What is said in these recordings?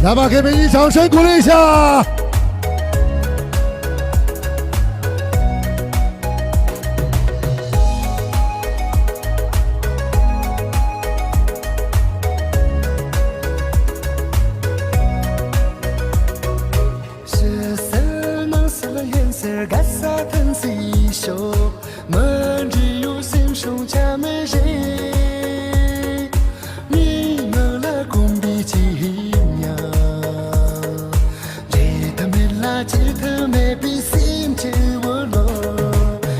来吧，给美女掌声鼓励一下。色色能色了颜色，干啥疼死一宿，门只有心手加美人，你们了公比起。记得没比心结我了，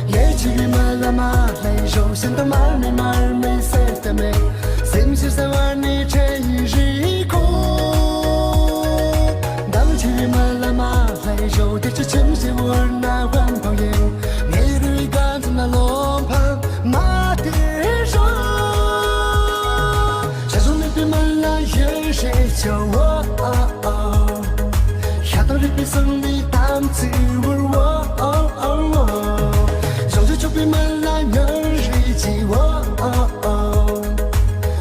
也去马拉马来肉，想到马儿没色的美，心是在玩你这一日空。当去马拉马来肉，对着城市我那晚跑烟，你对杆子那龙盘马的肉，下手那边马拉有谁叫我？下到那边送你。自我，手着就被门来能日记我，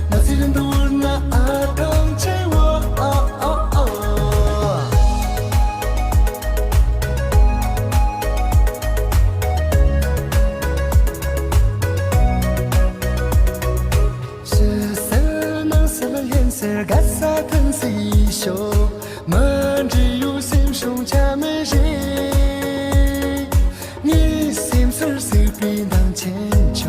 那些人都那等着我。是色能色了颜色，干啥疼死一宿，门只有心手加美人。比当千秋，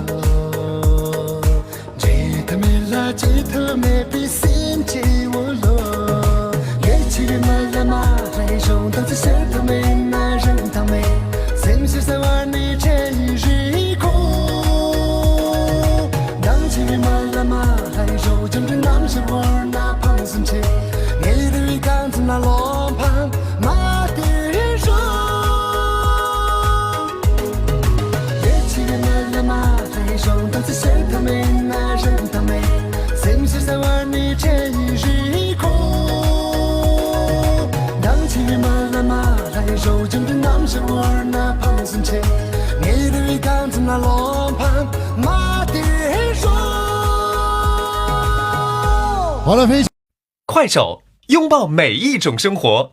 记得没啦？记得没比心结我了。越去越马拉马来肉，当在舌头没那人当美，心是在玩你这一日空。当去越马拉马来肉，真正当时我那胖孙切，你的杆子那罗盘马的肉。当在舌头没那人当美，心是在玩你这一日空。当起马拉马来肉，真正当时我那胖孙切，你的杆子那罗盘马的肉。好了，快手，拥抱每一种生活。